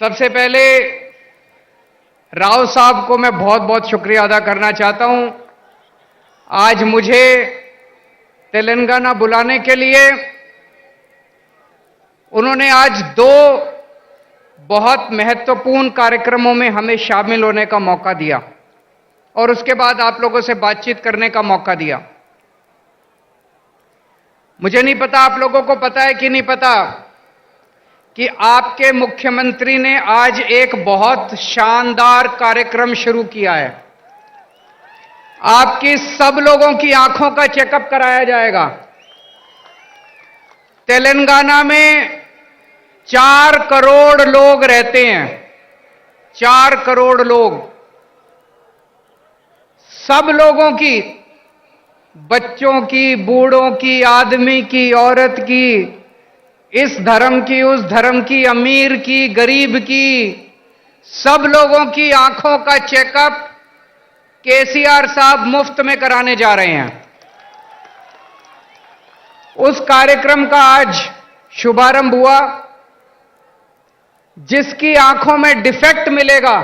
सबसे पहले राव साहब को मैं बहुत बहुत शुक्रिया अदा करना चाहता हूं। आज मुझे तेलंगाना बुलाने के लिए उन्होंने आज दो बहुत महत्वपूर्ण कार्यक्रमों में हमें शामिल होने का मौका दिया और उसके बाद आप लोगों से बातचीत करने का मौका दिया। मुझे नहीं पता आप लोगों को पता है कि नहीं पता कि आपके मुख्यमंत्री ने आज एक बहुत शानदार कार्यक्रम शुरू किया है। आपकी सब लोगों की आंखों का चेकअप कराया जाएगा। तेलंगाना में 4 करोड़ लोग रहते हैं, 4 करोड़ लोग। सब लोगों की, बच्चों की, बूढ़ों की, आदमी की, औरत की, इस धर्म की, उस धर्म की, अमीर की, गरीब की, सब लोगों की आंखों का चेकअप केसीआर साहब मुफ्त में कराने जा रहे हैं। उस कार्यक्रम का आज शुभारंभ हुआ। जिसकी आंखों में डिफेक्ट मिलेगा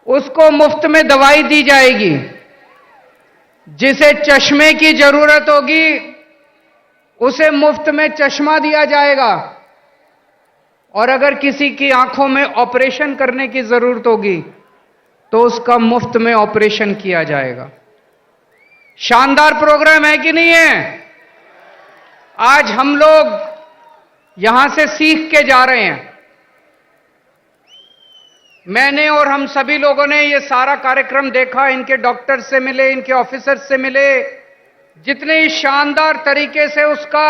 उसको मुफ्त में दवाई दी जाएगी। जिसे चश्मे की जरूरत होगी उसे मुफ्त में चश्मा दिया जाएगा और अगर किसी की आंखों में ऑपरेशन करने की जरूरत होगी तो उसका मुफ्त में ऑपरेशन किया जाएगा। शानदार प्रोग्राम है कि नहीं है? आज हम लोग यहां से सीख के जा रहे हैं। मैंने और हम सभी लोगों ने ये सारा कार्यक्रम देखा, इनके डॉक्टर से मिले, इनके ऑफिसर्स से मिले। जितने शानदार तरीके से उसका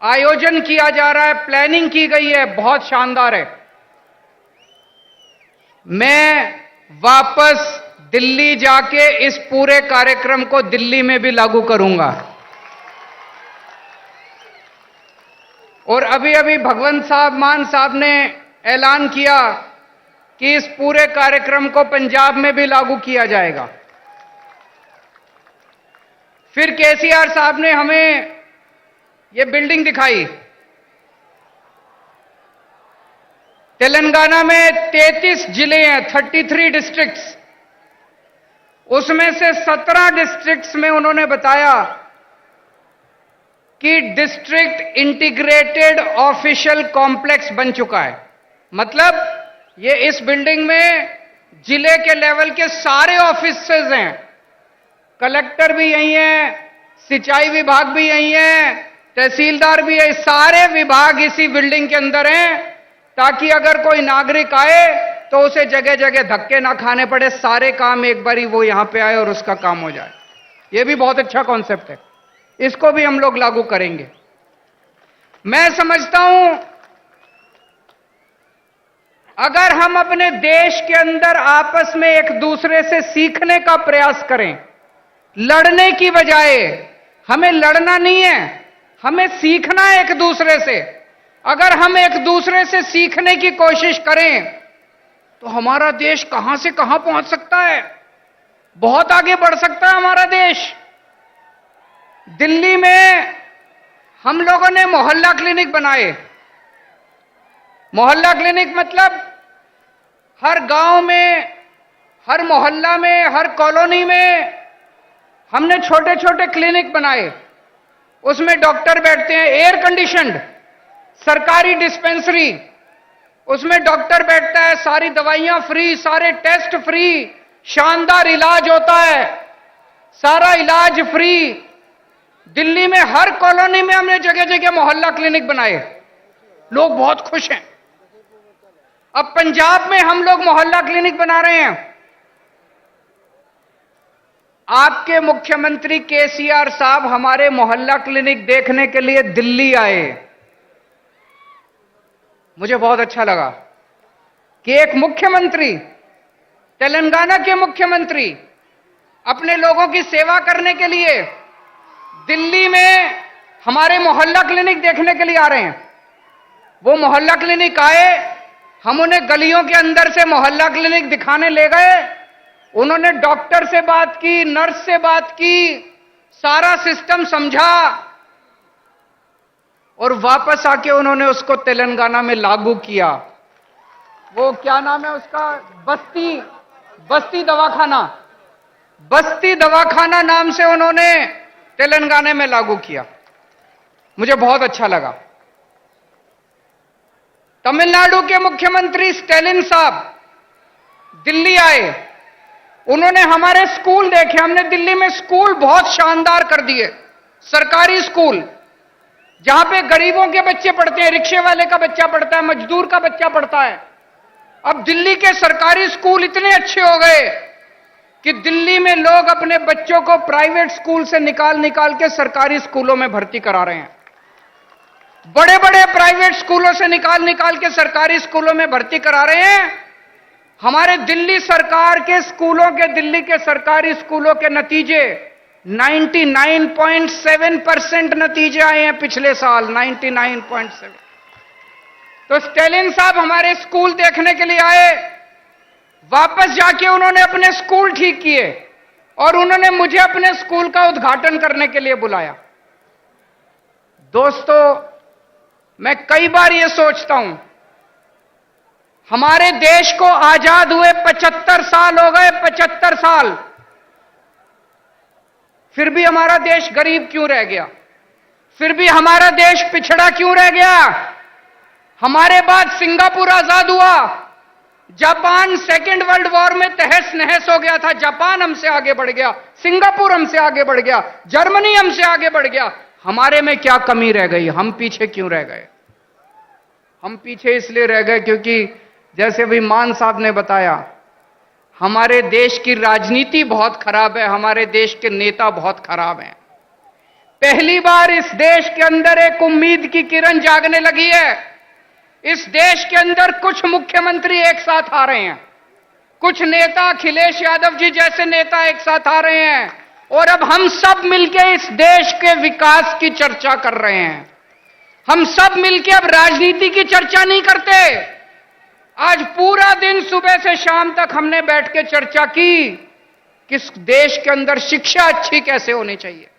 आयोजन किया जा रहा है, प्लानिंग की गई है, बहुत शानदार है। मैं वापस दिल्ली जाके इस पूरे कार्यक्रम को दिल्ली में भी लागू करूंगा। और अभी अभी भगवंत साहब मान साहब ने ऐलान किया कि इस पूरे कार्यक्रम को पंजाब में भी लागू किया जाएगा। फिर केसीआर साहब ने हमें ये बिल्डिंग दिखाई। तेलंगाना में 33 जिले हैं, 33 डिस्ट्रिक्ट्स। उसमें से 17 डिस्ट्रिक्ट्स में उन्होंने बताया कि डिस्ट्रिक्ट इंटीग्रेटेड ऑफिशियल कॉम्प्लेक्स बन चुका है। मतलब ये इस बिल्डिंग में जिले के लेवल के सारे ऑफिसेज हैं। कलेक्टर भी यही है, सिंचाई विभाग भी यही है, तहसीलदार भी है। सारे विभाग इसी बिल्डिंग के अंदर हैं ताकि अगर कोई नागरिक आए तो उसे जगह जगह धक्के ना खाने पड़े। सारे काम एक बारी वो यहां पे आए और उसका काम हो जाए। ये भी बहुत अच्छा कॉन्सेप्ट है, इसको भी हम लोग लागू करेंगे। मैं समझता हूं अगर हम अपने देश के अंदर आपस में एक दूसरे से सीखने का प्रयास करें, लड़ने की बजाय, हमें लड़ना नहीं है, हमें सीखना है एक दूसरे से। अगर हम एक दूसरे से सीखने की कोशिश करें तो हमारा देश कहां से कहां पहुंच सकता है, बहुत आगे बढ़ सकता है हमारा देश। दिल्ली में हम लोगों ने मोहल्ला क्लिनिक बनाए। मोहल्ला क्लिनिक मतलब हर गांव में, हर मोहल्ला में, हर कॉलोनी में हमने छोटे छोटे क्लिनिक बनाए। उसमें डॉक्टर बैठते हैं, एयर कंडीशनड सरकारी डिस्पेंसरी। उसमें डॉक्टर बैठता है, सारी दवाइयां फ्री, सारे टेस्ट फ्री, शानदार इलाज होता है, सारा इलाज फ्री। दिल्ली में हर कॉलोनी में हमने जगह जगह मोहल्ला क्लिनिक बनाए, लोग बहुत खुश हैं। अब पंजाब में हम लोग मोहल्ला क्लिनिक बना रहे हैं। आपके मुख्यमंत्री केसीआर साहब हमारे मोहल्ला क्लिनिक देखने के लिए दिल्ली आए। मुझे बहुत अच्छा लगा कि एक मुख्यमंत्री, तेलंगाना के मुख्यमंत्री, अपने लोगों की सेवा करने के लिए दिल्ली में हमारे मोहल्ला क्लिनिक देखने के लिए आ रहे हैं। वो मोहल्ला क्लिनिक आए, हम उन्हें गलियों के अंदर से मोहल्ला क्लिनिक दिखाने ले गए। उन्होंने डॉक्टर से बात की, नर्स से बात की, सारा सिस्टम समझा। और वापस आके उन्होंने उसको तेलंगाना में लागू किया। वो क्या नाम है उसका, बस्ती दवाखाना, बस्ती दवाखाना नाम से उन्होंने तेलंगाना में लागू किया। मुझे बहुत अच्छा लगा। तमिलनाडु के मुख्यमंत्री स्टैलिन साहब दिल्ली आए, उन्होंने हमारे स्कूल देखे। हमने दिल्ली में स्कूल बहुत शानदार कर दिए, सरकारी स्कूल जहां पे गरीबों के बच्चे पढ़ते हैं, रिक्शे वाले का बच्चा पढ़ता है, मजदूर का बच्चा पढ़ता है। अब दिल्ली के सरकारी स्कूल इतने अच्छे हो गए कि दिल्ली में लोग अपने बच्चों को प्राइवेट स्कूल से निकाल निकाल के सरकारी स्कूलों में भर्ती करा रहे हैं। बड़े बड़े प्राइवेट स्कूलों से निकाल निकाल के सरकारी स्कूलों में भर्ती करा रहे हैं। हमारे दिल्ली सरकार के स्कूलों के, दिल्ली के सरकारी स्कूलों के नतीजे 99.7% नतीजे आए हैं पिछले साल, 99.7। तो स्टैलिन साहब हमारे स्कूल देखने के लिए आए, वापस जाके उन्होंने अपने स्कूल ठीक किए और उन्होंने मुझे अपने स्कूल का उद्घाटन करने के लिए बुलाया। दोस्तों, मैं कई बार यह सोचता हूं, हमारे देश को आजाद हुए 75 साल हो गए, 75 साल, फिर भी हमारा देश गरीब क्यों रह गया? फिर भी हमारा देश पिछड़ा क्यों रह गया? हमारे बाद सिंगापुर आजाद हुआ, जापान सेकेंड वर्ल्ड वॉर में तहस नहस हो गया था, जापान हमसे आगे बढ़ गया, सिंगापुर हमसे आगे बढ़ गया, जर्मनी हमसे आगे बढ़ गया। हमारे में क्या कमी रह गई? हम पीछे क्यों रह गए? हम पीछे इसलिए रह गए क्योंकि जैसे अभी मान साहब ने बताया, हमारे देश की राजनीति बहुत खराब है, हमारे देश के नेता बहुत खराब हैं। पहली बार इस देश के अंदर एक उम्मीद की किरण जागने लगी है। इस देश के अंदर कुछ मुख्यमंत्री एक साथ आ रहे हैं, कुछ नेता, अखिलेश यादव जी जैसे नेता एक साथ आ रहे हैं और अब हम सब मिलकर इस देश के विकास की चर्चा कर रहे हैं। हम सब मिलकर अब राजनीति की चर्चा नहीं करते। आज पूरा दिन सुबह से शाम तक हमने बैठ के चर्चा की कि देश के अंदर शिक्षा अच्छी कैसे होनी चाहिए,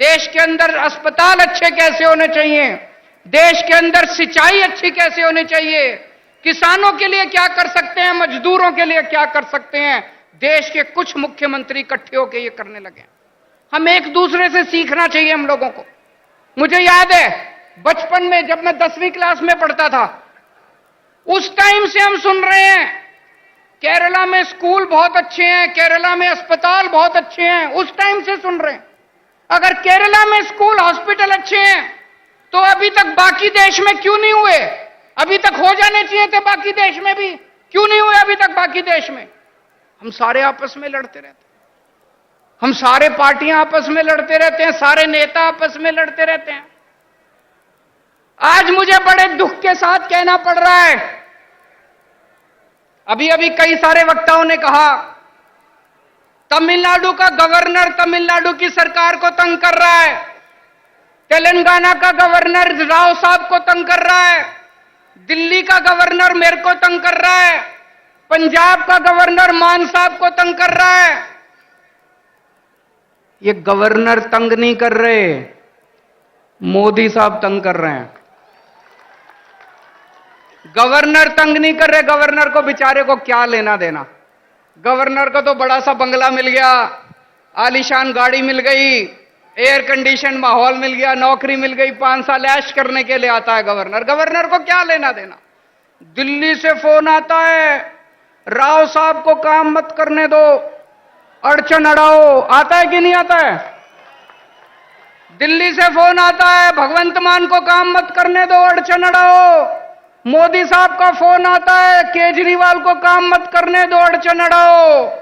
देश के अंदर अस्पताल अच्छे कैसे होने चाहिए, देश के अंदर सिंचाई अच्छी कैसे होनी चाहिए, किसानों के लिए क्या कर सकते हैं, मजदूरों के लिए क्या कर सकते हैं। देश के कुछ मुख्यमंत्री इकट्ठे होकर ये करने लगे। हम एक दूसरे से सीखना चाहिए हम लोगों को। मुझे याद है बचपन में जब मैं 10वीं क्लास में पढ़ता था, उस टाइम से हम सुन रहे हैं केरला में स्कूल बहुत अच्छे हैं, केरला में अस्पताल बहुत अच्छे हैं। उस टाइम से सुन रहे हैं। अगर केरला में स्कूल, हॉस्पिटल अच्छे हैं तो अभी तक बाकी देश में क्यों नहीं हुए? अभी तक हो जाने चाहिए थे बाकी देश में भी, क्यों नहीं हुए अभी तक बाकी देश में? हम सारे आपस में लड़ते रहते हैं, हम सारे पार्टियां आपस में लड़ते रहते हैं, सारे नेता आपस में लड़ते रहते हैं। आज मुझे बड़े दुख के साथ कहना पड़ रहा है, अभी अभी कई सारे वक्ताओं ने कहा तमिलनाडु का गवर्नर तमिलनाडु की सरकार को तंग कर रहा है, तेलंगाना का गवर्नर राव साहब को तंग कर रहा है, दिल्ली का गवर्नर मेरे को तंग कर रहा है, पंजाब का गवर्नर मान साहब को तंग कर रहा है। ये गवर्नर तंग नहीं कर रहे, मोदी साहब तंग कर रहे हैं। गवर्नर तंग नहीं कर रहे, गवर्नर को बेचारे को क्या लेना देना। गवर्नर को तो बड़ा सा बंगला मिल गया, आलीशान गाड़ी मिल गई, एयर कंडीशन माहौल मिल गया, नौकरी मिल गई, 5 साल ऐश करने के लिए आता है गवर्नर। गवर्नर को क्या लेना देना। दिल्ली से फोन आता है, राव साहब को काम मत करने दो, अड़चन अड़ाओ। आता है कि नहीं आता है? दिल्ली से फोन आता है, भगवंत मान को काम मत करने दो, अड़चन अड़ाओ। मोदी साहब का फोन आता है, केजरीवाल को काम मत करने दो, अड़चन अड़ाओ।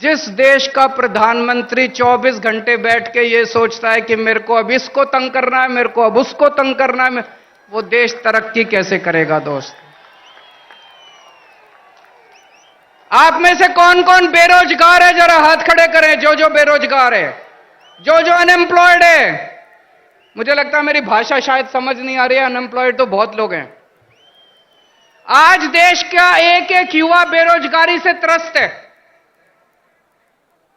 जिस देश का प्रधानमंत्री 24 घंटे बैठ के ये सोचता है कि मेरे को अब इसको तंग करना है, मेरे को अब उसको तंग करना है, वो देश तरक्की कैसे करेगा? दोस्त, आप में से कौन कौन बेरोजगार है? जरा हाथ खड़े करें जो जो बेरोजगार है, जो जो अनएम्प्लॉयड है। मुझे लगता है मेरी भाषा शायद समझ नहीं आ रही है, अनएम्प्लॉयड तो बहुत लोग हैं। आज देश का एक एक युवा बेरोजगारी से त्रस्त है।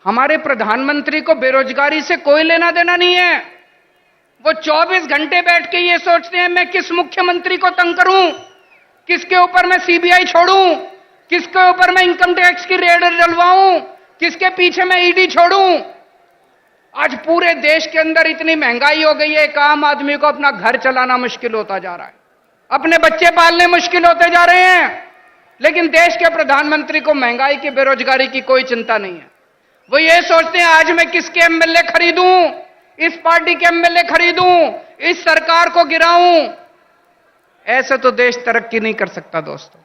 हमारे प्रधानमंत्री को बेरोजगारी से कोई लेना देना नहीं है। वो 24 घंटे बैठ के ये सोचते हैं मैं किस मुख्यमंत्री को तंग करूं, किसके ऊपर मैं सीबीआई छोड़ूं, किसके ऊपर मैं इनकम टैक्स की रेड डलवाऊं, किसके पीछे मैं ईडी छोड़ूं। आज पूरे देश के अंदर इतनी महंगाई हो गई है, एक आम आदमी को अपना घर चलाना मुश्किल होता जा रहा है, अपने बच्चे पालने मुश्किल होते जा रहे हैं। लेकिन देश के प्रधानमंत्री को महंगाई की, बेरोजगारी की कोई चिंता नहीं है। वो ये सोचते हैं आज मैं किसके एमएलए खरीदूं, इस पार्टी के एमएलए खरीदूं, इस सरकार को गिराऊं। ऐसे तो देश तरक्की नहीं कर सकता दोस्तों।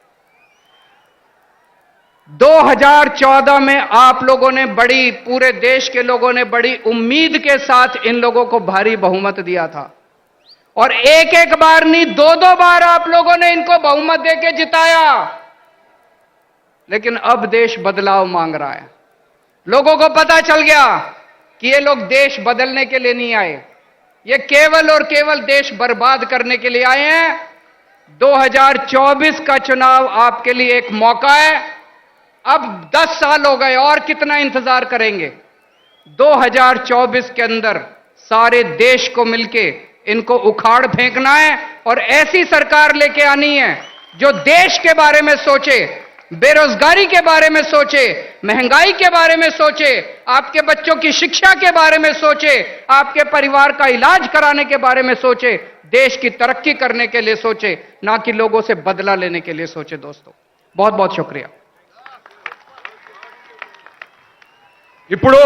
2014 में आप लोगों ने बड़ी, पूरे देश के लोगों ने बड़ी उम्मीद के साथ इन लोगों को भारी बहुमत दिया था और एक एक बार नहीं, दो दो बार आप लोगों ने इनको बहुमत देके जिताया। लेकिन अब देश बदलाव मांग रहा है। लोगों को पता चल गया कि ये लोग देश बदलने के लिए नहीं आए, ये केवल और केवल देश बर्बाद करने के लिए आए हैं। 2024 का चुनाव आपके लिए एक मौका है। अब 10 साल हो गए और कितना इंतजार करेंगे। 2024 के अंदर सारे देश को मिलके इनको उखाड़ फेंकना है और ऐसी सरकार लेके आनी है जो देश के बारे में सोचे, बेरोजगारी के बारे में सोचे, महंगाई के बारे में सोचे, आपके बच्चों की शिक्षा के बारे में सोचे, आपके परिवार का इलाज कराने के बारे में सोचे, देश की तरक्की करने के लिए सोचे, ना कि लोगों से बदला लेने के लिए सोचे। दोस्तों बहुत बहुत शुक्रिया। ఇప్పుడు